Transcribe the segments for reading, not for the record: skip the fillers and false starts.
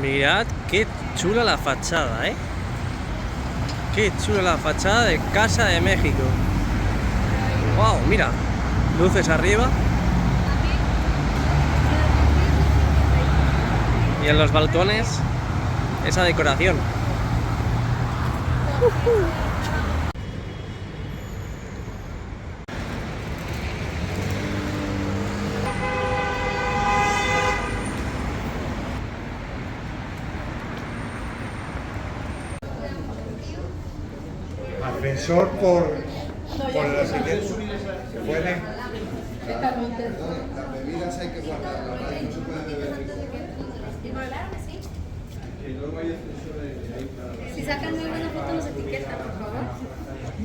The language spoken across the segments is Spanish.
Mirad qué chula la fachada, ¿eh? Qué chula la fachada de Casa de México. Wow, mira, luces arriba. Y en los balcones, esa decoración. Ascensor por la siguiente. ¿Se puede? Las bebidas hay que guardarlas, ¿vale? No se puede beber. Si sacan muy buena foto nos etiquetan, por favor.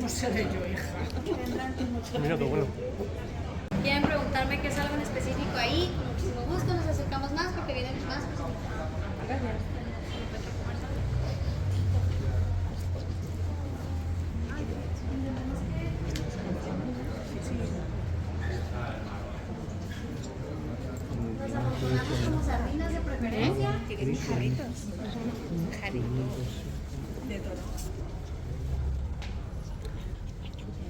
No seré yo, hija. Mira qué bueno. ¿Quieren preguntarme qué es algo en específico ahí? Con muchísimo gusto nos acercamos más porque vienen más. Gracias. Nos afortunamos como sardinas de preferencia. Jarritos. Jarritos. De todo.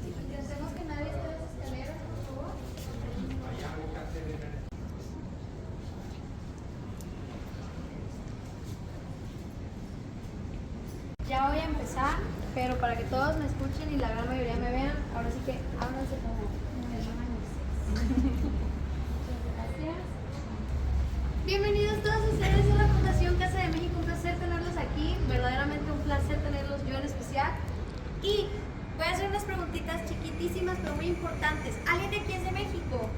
Intentemos que nadie esté en las escaleras, por favor. Ya voy a empezar, pero para que todos me escuchen y la gran mayoría me vean, ahora sí que háblense como hermanos. Gracias. Bienvenidos todos ustedes a la Fundación Casa de México, un placer tenerlos aquí, verdaderamente un placer tenerlos yo en especial. Y voy a hacer unas preguntitas chiquitísimas pero muy importantes. ¿Alguien de aquí es de México?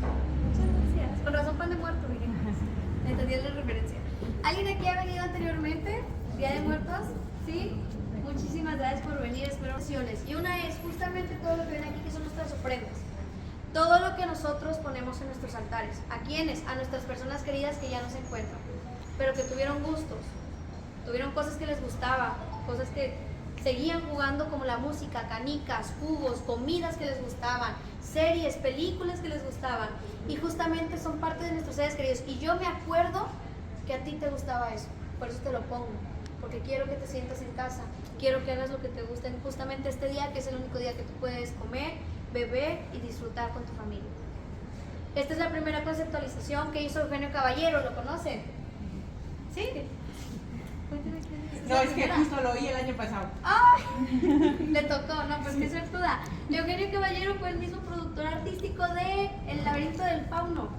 Muchas gracias. Con razón pan de muerto, dije. Entendí la referencia. ¿Alguien de aquí ha venido anteriormente? ¿Día de Muertos? ¿Sí? Muchísimas gracias por venir, espero opciones. Y una es justamente todo lo que ven aquí, que son nuestras ofrendas. Todo lo que nosotros ponemos en nuestros altares. ¿A quiénes? A nuestras personas queridas que ya no se encuentran, pero que tuvieron gustos, tuvieron cosas que les gustaba, cosas que seguían jugando, como la música, canicas, jugos, comidas que les gustaban, series, películas que les gustaban, y justamente son parte de nuestros seres queridos. Y yo me acuerdo que a ti te gustaba eso, por eso te lo pongo, porque quiero que te sientas en casa, quiero que hagas lo que te guste en justamente este día, que es el único día que tú puedes comer, beber y disfrutar con tu familia. Esta es la primera conceptualización que hizo Eugenio Caballero, ¿lo conocen? ¿Sí? Cuéntame qué es. No, es que justo lo oí el año pasado. ¡Ay! Le tocó, no, pues qué suertuda. Eugenio Caballero fue el mismo productor artístico de El laberinto del fauno.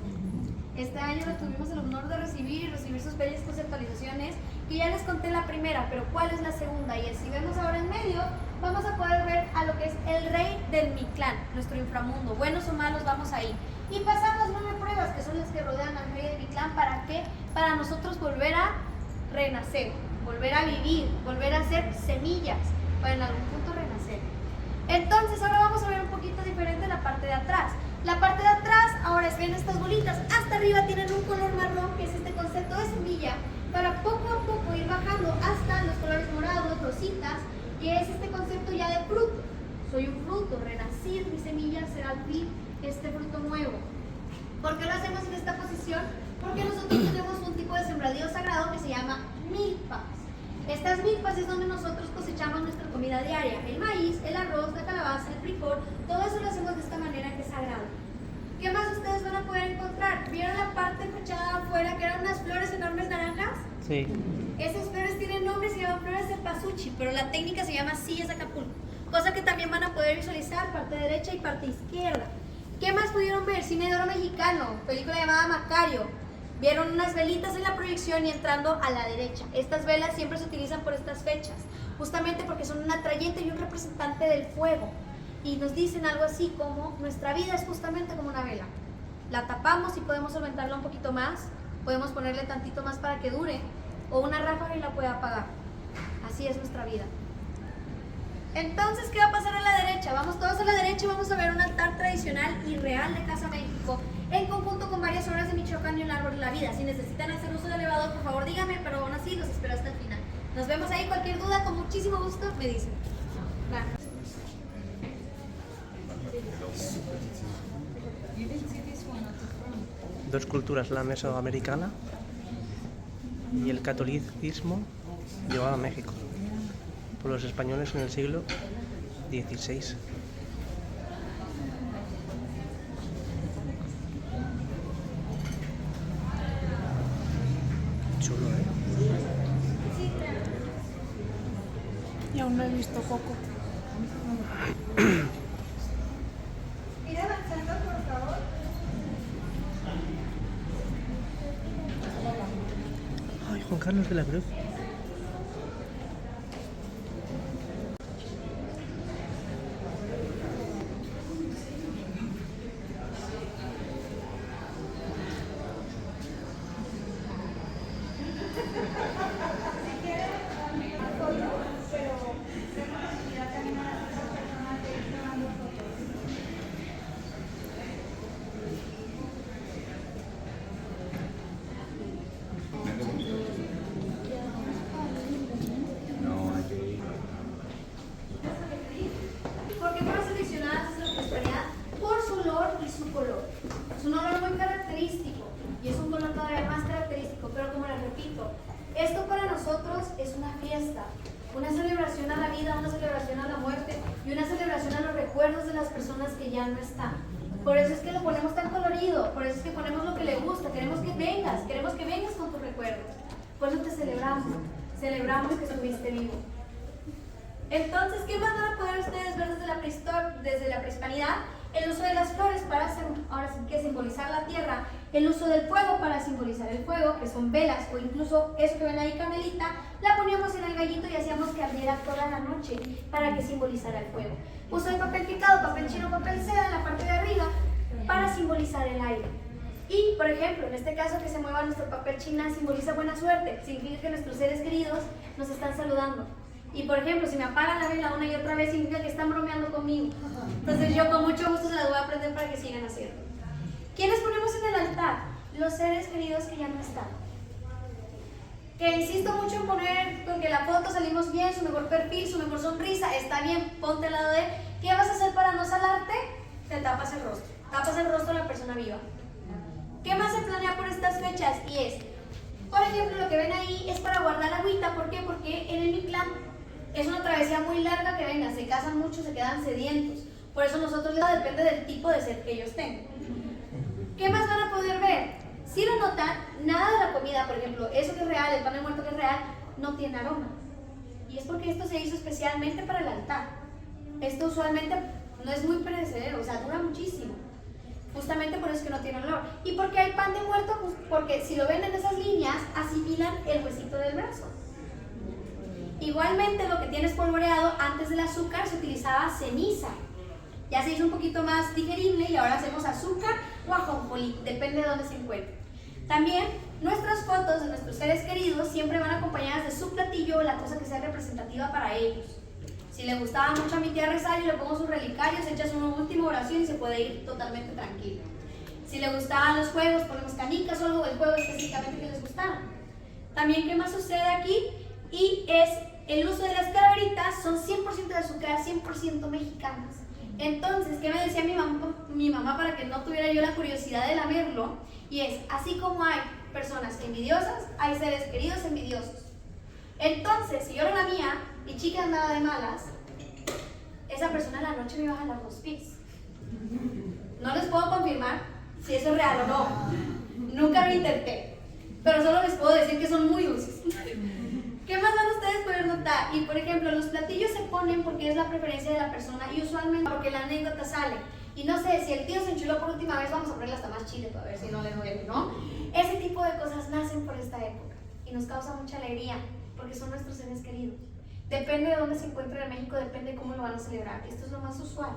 Este año lo tuvimos el honor de recibir sus bellas conceptualizaciones, que ya les conté la primera, pero ¿cuál es la segunda? Y si vemos ahora en medio, vamos a poder ver a lo que es el rey del Mictlán, nuestro inframundo. Buenos o malos, vamos ahí. Y pasamos 9 pruebas, que son las que rodean al rey del Mictlán. ¿Para qué? Para nosotros volver a renacer, volver a vivir, volver a ser semillas, para en algún punto renacer. Entonces ahora vamos a ver un poquito diferente la parte de atrás. La parte de atrás, ahora ven estas bolitas, hasta arriba tienen un color marrón, que es este concepto de semilla, para poco a poco ir bajando hasta los colores morados, rositas, que es este concepto ya de fruto. Soy un fruto, renacir, mi semilla será al fin este fruto nuevo. ¿Por qué lo hacemos en esta posición? Porque nosotros tenemos un tipo de sembradío sagrado que se llama milpas. Estas milpas es donde nosotros cosechamos nuestra comida diaria, el maíz, el arroz, la calabaza, el frijol, todo eso lo hacemos de esta manera que es sagrado. ¿Qué más ustedes van a poder encontrar? ¿Vieron la parte fechada afuera que eran unas flores enormes naranjas? Sí. Esas flores tienen nombre, se llaman flores de pasuchi, pero la técnica se llama sillas de Acapulco, cosa que también van a poder visualizar parte derecha y parte izquierda. ¿Qué más pudieron ver? Cine de oro mexicano, película llamada Macario. Vieron unas velitas en la proyección y entrando a la derecha. Estas velas siempre se utilizan por estas fechas, justamente porque son un atrayente y un representante del fuego. Y nos dicen algo así como, nuestra vida es justamente como una vela. La tapamos y podemos solventarla un poquito más, podemos ponerle tantito más para que dure, o una ráfaga y la pueda apagar. Así es nuestra vida. Entonces, ¿qué va a pasar a la derecha? Vamos todos a la derecha y vamos a ver un altar tradicional y real de Casa México, en conjunto con varias obras de Michoacán y el árbol de la vida. Si necesitan hacer uso del elevador, por favor díganme, pero aún así los espero hasta el final. Nos vemos ahí, cualquier duda, con muchísimo gusto, me dicen. Claro. Dos culturas, la mesoamericana y el catolicismo llegó a México por los españoles en el siglo XVI. Chulo, ¿eh? Y aún no he visto Coco. Ir avanzando, por favor. Ay, Juan Carlos de la Cruz. ¿Por qué fueron seleccionadas estas prosperidad? Por su olor y su color. Es un olor muy característico y es un color todavía más característico, pero como les repito, esto para nosotros es una fiesta, una celebración a la vida, una celebración a la muerte y una celebración a los recuerdos de las personas que ya no están. Por eso es que lo ponemos tan colorido, por eso es que ponemos lo que le gusta, queremos que vengas con tus recuerdos. Por eso te celebramos que estuviste vivo. Entonces, ¿qué más van a poder ustedes ver desde la prehispanidad? El uso de las flores para ahora sí que simbolizar la tierra, el uso del fuego para simbolizar el fuego, que son velas, o incluso eso que ven ahí, canelita, la poníamos en el gallito y hacíamos que ardiera toda la noche para que simbolizara el fuego. Uso de papel picado, papel chino, papel seda en la parte de arriba para simbolizar el aire. Y, por ejemplo, en este caso que se mueva nuestro papel china simboliza buena suerte, significa que nuestros seres queridos nos están saludando. Y por ejemplo, si me apagan la vela una y otra vez, significa que están bromeando conmigo. Entonces yo con mucho gusto se las voy a aprender para que sigan haciendo. ¿Quiénes ponemos en el altar? Los seres queridos que ya no están. Que insisto mucho en poner, porque la foto salimos bien, su mejor perfil, su mejor sonrisa, está bien, ponte al lado de él. ¿Qué vas a hacer para no salarte? Te tapas el rostro. Tapas el rostro de la persona viva. ¿Qué más se planea por estas fechas? Y es, por ejemplo, lo que ven ahí es para guardar agüita. ¿Por qué? Porque en el Mictlán es una travesía muy larga que vengan, se casan mucho, se quedan sedientos. Por eso nosotros depende del tipo de sed que ellos tengan. ¿Qué más van a poder ver? Si lo notan, nada de la comida, por ejemplo, eso que es real, el pan de muerto que es real, no tiene aroma. Y es porque esto se hizo especialmente para el altar. Esto usualmente no es muy perecedero, o sea, dura muchísimo. Justamente por eso es que no tiene olor. ¿Y por qué hay pan de muerto? Pues porque si lo ven en esas líneas, asimilan el huesito del brazo. Igualmente lo que tienes polvoreado antes del azúcar se utilizaba ceniza. Ya se hizo un poquito más digerible y ahora hacemos azúcar o ajonjolí, depende de dónde se encuentre. También nuestras fotos de nuestros seres queridos siempre van acompañadas de su platillo o la cosa que sea representativa para ellos. Si le gustaba mucho a mi tía rezar, yo le pongo sus relicarios, echas una última oración y se puede ir totalmente tranquilo. Si le gustaban los juegos, ponemos canicas o algo del juego específicamente que les gustara. También, ¿qué más sucede aquí? Y es el uso de las calaveritas, son 100% de azúcar, 100% mexicanas. Entonces, ¿qué me decía mi mamá para que no tuviera yo la curiosidad de lamerlo? Y es, así como hay personas envidiosas, hay seres queridos envidiosos. Entonces, si yo lo lamía, mi chica andaba de malas, esa persona en la noche me iba a jalar los pies. No les puedo confirmar si eso es real o no. Nunca lo intenté, pero solo les puedo decir que son muy dulces. ¿Qué más van ustedes poder notar? Y por ejemplo, los platillos se ponen porque es la preferencia de la persona y usualmente porque la anécdota sale. Y no sé, si el tío se enchiló por última vez, vamos a ponerle hasta más chile para ver si no le duele, ¿no? Ese tipo de cosas nacen por esta época y nos causa mucha alegría porque son nuestros seres queridos. Depende de dónde se encuentren en México, depende de cómo lo van a celebrar. Esto es lo más usual.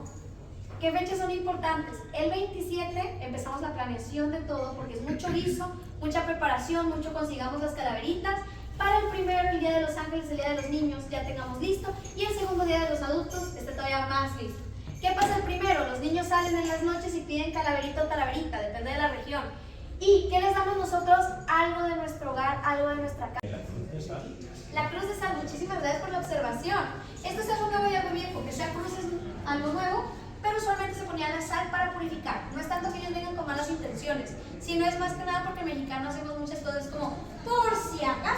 ¿Qué fechas son importantes? El 27 empezamos la planeación de todo porque es mucho guiso, mucha preparación, mucho consigamos las calaveritas. Para el primero, el Día de los Ángeles, el Día de los Niños, ya tengamos listo. Y el segundo Día de los Adultos, está todavía más listo. ¿Qué pasa el primero? Los niños salen en las noches y piden calaverita o talaverita, depende de la región. ¿Y qué les damos nosotros? Algo de nuestro hogar, algo de nuestra casa. La cruz de sal, muchísimas gracias por la observación. Esto es algo nuevo y algo viejo, que sea cruz es algo nuevo, pero usualmente se ponía la sal para purificar. No es tanto que ellos vengan con malas intenciones, sino es más que nada porque mexicanos hacemos muchas cosas como, por si acaso.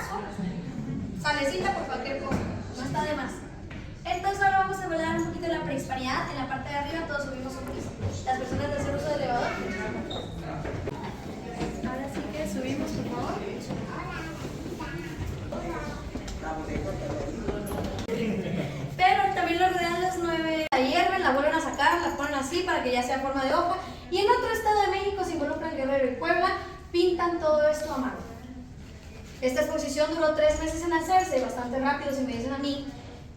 salecita por cualquier cosa, no está de más. Entonces ahora vamos a hablar un poquito de la prehispanidad. En la parte de arriba todos subimos un piso. Las personas de hacer uso del elevador. Ahora sí que subimos, por favor. Pero también lo rodean las 9. La hierven, la vuelven a sacar, la ponen así para que ya sea forma de hoja. Y en otro estado de México se involucran Guerrero y Puebla, pintan todo esto a mano. Esta exposición duró 3 meses en hacerse, bastante rápido si me dicen a mí,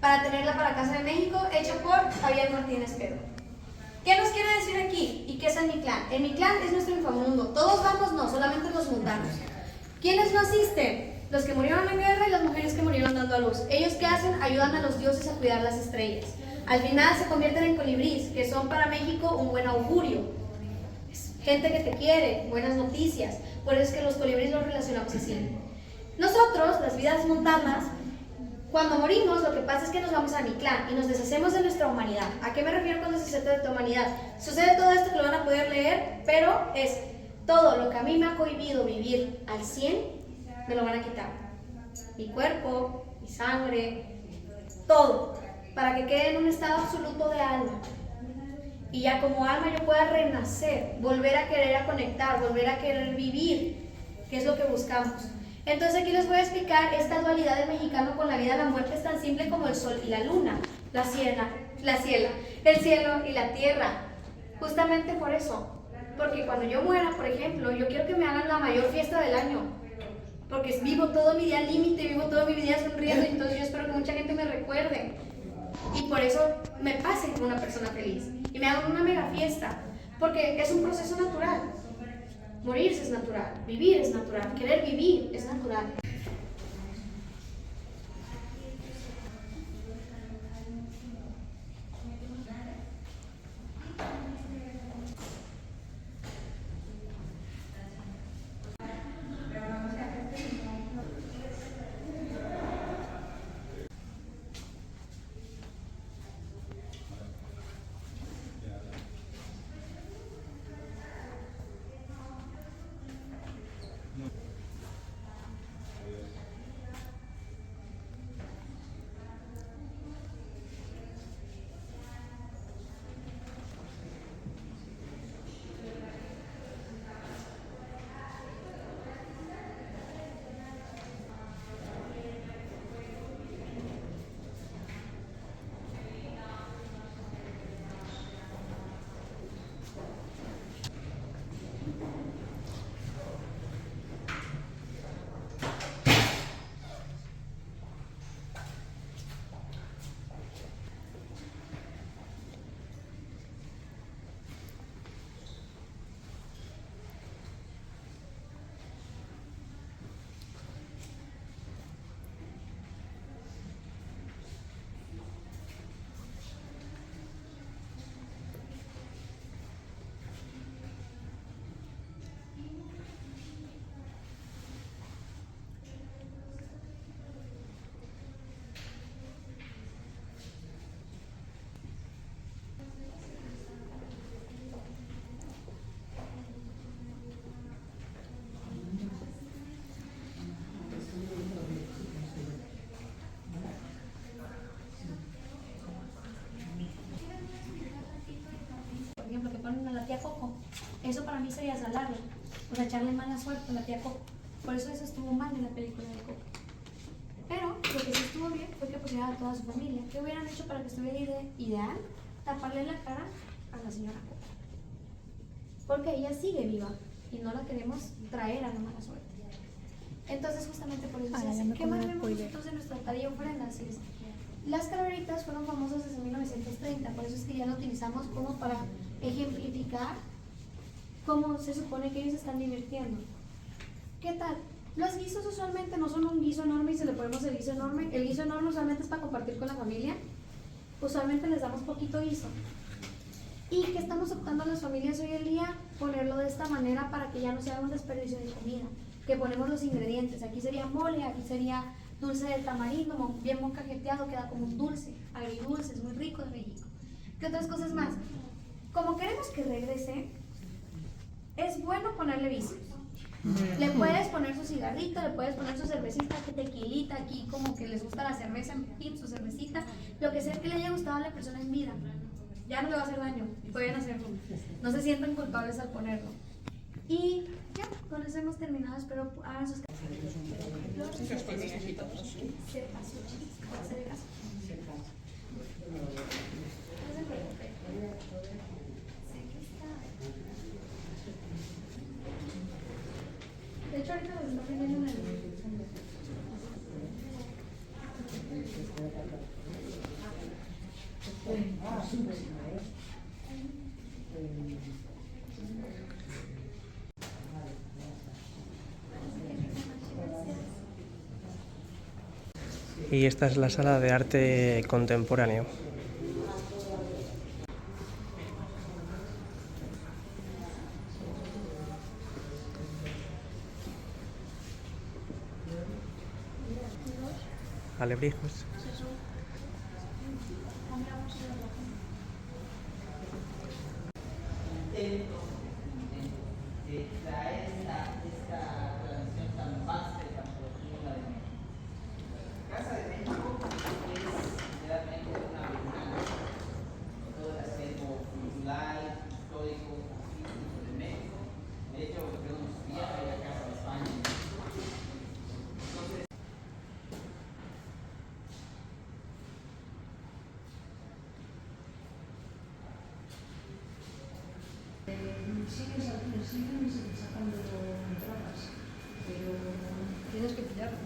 para tenerla para Casa de México, hecha por Javier Martínez Pedro. ¿Qué nos quiere decir aquí? ¿Y qué es el Mictlán? El Mictlán es nuestro infamundo. Todos vamos, no, solamente los mundanos. ¿Quiénes no asisten? Los que murieron en guerra y las mujeres que murieron dando a luz. ¿Ellos qué hacen? Ayudan a los dioses a cuidar las estrellas. Al final se convierten en colibríes, que son para México un buen augurio. Es gente que te quiere, buenas noticias. Por eso es que los colibríes los relacionamos así. Nosotros, las vidas mundanas, cuando morimos, lo que pasa es que nos vamos a Mictlán y nos deshacemos de nuestra humanidad. ¿A qué me refiero con deshacerse de tu humanidad? Sucede todo esto que lo van a poder leer, pero es todo lo que a mí me ha cohibido vivir al 100, me lo van a quitar. Mi cuerpo, mi sangre, todo, para que quede en un estado absoluto de alma. Y ya como alma yo pueda renacer, volver a querer a conectar, volver a querer vivir, que es lo que buscamos. Entonces aquí les voy a explicar esta dualidad del mexicano con la vida y la muerte. Es tan simple como el sol y la luna, el cielo y la tierra. Justamente por eso, porque cuando yo muera, por ejemplo, yo quiero que me hagan la mayor fiesta del año, porque vivo todo mi día al límite, vivo todo mi día sonriendo, y entonces yo espero que mucha gente me recuerde y por eso me pase como una persona feliz y me hagan una mega fiesta, porque es un proceso natural. Morirse es natural, vivir es natural, querer vivir es natural. Ejemplo, que ponen a la tía Coco, eso para mí sería salarla, o sea, echarle mala suerte a la tía Coco. Por eso estuvo mal en la película de Coco. Pero lo que sí estuvo bien fue que pusieran a toda su familia. ¿Qué hubieran hecho para que estuviera ideal? Taparle la cara a la señora Coco, porque ella sigue viva y no la queremos traer a la mala suerte. Entonces justamente por eso se hace. ¿Qué más vemos nosotros en nuestra altar y ofrendas? Las calaveritas fueron famosas desde 1930, por eso es que ya lo utilizamos como para ejemplificar cómo se supone que ellos están divirtiendo. ¿Qué tal? Los guisos usualmente no son un guiso enorme y se le ponemos el guiso enorme. El guiso enorme usualmente es para compartir con la familia. Usualmente les damos poquito guiso. ¿Y qué estamos optando a las familias hoy en día? Ponerlo de esta manera para que ya no sea un desperdicio de comida. Que ponemos los ingredientes. Aquí sería mole, aquí sería dulce de tamarindo, bien moncajeteado, queda como un dulce, agridulce, es muy rico de México. ¿Qué otras cosas más? Como queremos que regrese, es bueno ponerle vicios. Le puedes poner su cigarrito, le puedes poner su cervecita, que tequilita, aquí como que les gusta la cerveza, en fin, su cervecita, lo que sea que le haya gustado a la persona en vida. Ya no le va a hacer daño, pueden hacerlo. No se sientan culpables al ponerlo. Y ya, con eso hemos terminado, espero hagan sus... Se pasó, chicos, hacer caso. No se preocupen. Sé que está. De hecho, ahorita lo está poniendo en el... Y esta es la sala de arte contemporáneo. Alebrijes. Tienes que pillarlo.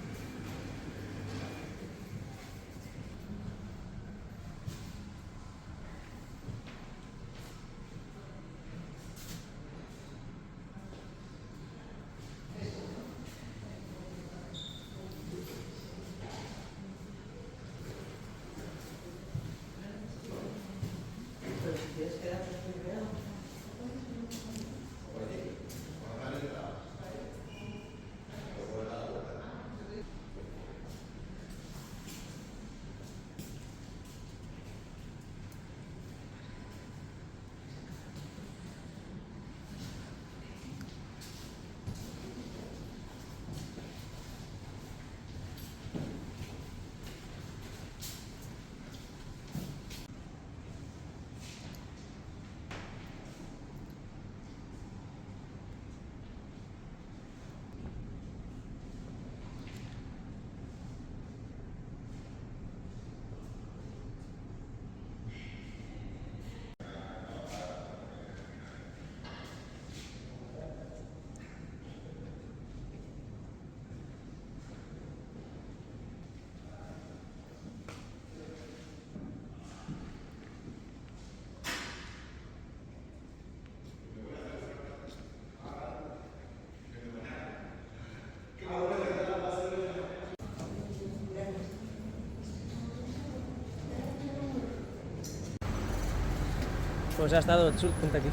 Pues ha estado chulo, ponte aquí.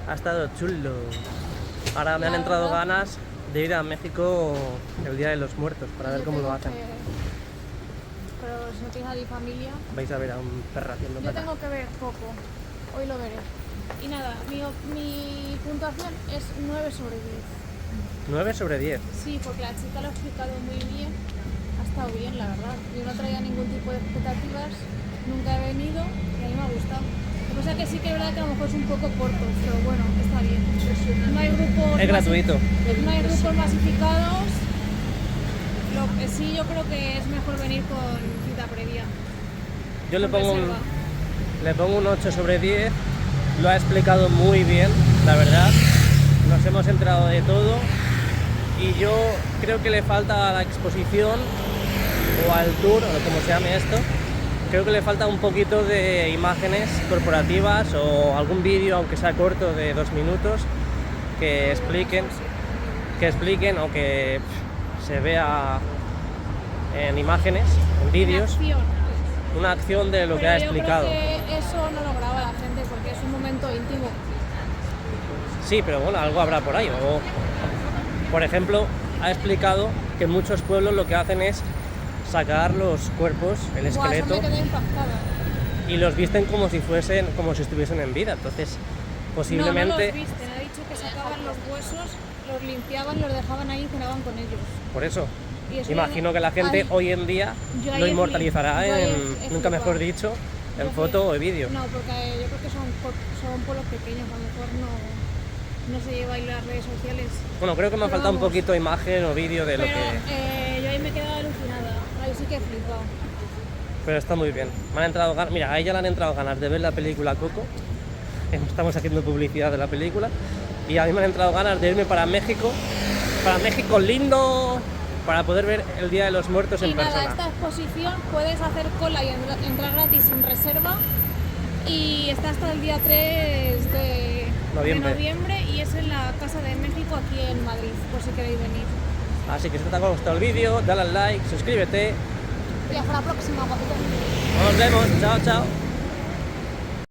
Ha estado chulo. Ahora me han entrado ganas de ir a México el Día de los Muertos para ver cómo lo hacen. Pero si no tienes a mi familia... Vais a ver a un perro haciendo Yo caca. tengo que ver poco. Hoy lo veré. Y nada, mi puntuación es 9 sobre 10. 9 sobre 10. Sí, porque la chica lo ha explicado muy bien. Ha estado bien, la verdad. Yo no traía ningún tipo de expectativas. Nunca he venido y a mí me ha gustado. Lo que pasa es que sí que es verdad que a lo mejor es un poco corto, pero bueno, está bien. No hay grupos... Es gratuito. No hay grupos masificados. Lo que sí, yo creo que es mejor venir con cita previa. Yo le Con pongo, reserva. le pongo un 8 sobre 10. Lo ha explicado muy bien, la verdad. Nos hemos enterado de todo. Y yo creo que le falta a la exposición o al tour, o como se llame esto, creo que le falta un poquito de imágenes corporativas o algún vídeo, aunque sea corto, de 2 minutos, que expliquen o que se vea en imágenes, en vídeos, una acción de lo que ha explicado. Yo creo que eso no lo graba la gente porque es un momento íntimo. Sí, pero bueno, algo habrá por ahí. O, por ejemplo, ha explicado que en muchos pueblos lo que hacen es sacar los cuerpos, el esqueleto, Buah, eso me quedé impactada. y los visten como si estuviesen en vida. Entonces, posiblemente... No los visten, ha dicho que sacaban los huesos, los limpiaban, los dejaban ahí y cenaban con ellos. Por eso. Y eso Imagino que la gente Ay, hoy en día yo ahí lo he inmortalizará yo ahí en, he nunca mejor flipado. dicho, en Yo foto o vídeo. No, porque yo creo que son pueblos pequeños, a lo mejor no se lleva ahí las redes sociales. Bueno, creo que me ha Pero faltado un vamos. poquito de imagen o vídeo de lo Pero que... yo ahí me he quedado alucinada, ahí sí que he flipado. Pero está muy bien. Me han entrado ganas... Mira, a ella le han entrado ganas de ver la película Coco. Estamos haciendo publicidad de la película. Y a mí me han entrado ganas de irme para México. Para México lindo, para poder ver el Día de los Muertos en Y nada, persona. esta exposición puedes hacer cola y entrar gratis sin reserva. Y está hasta el día 3 de noviembre y es en la Casa de México aquí en Madrid, por si queréis venir. Así que si te ha gustado el vídeo, dale al like, suscríbete. Y hasta la próxima, guapitos. Nos vemos, chao, chao.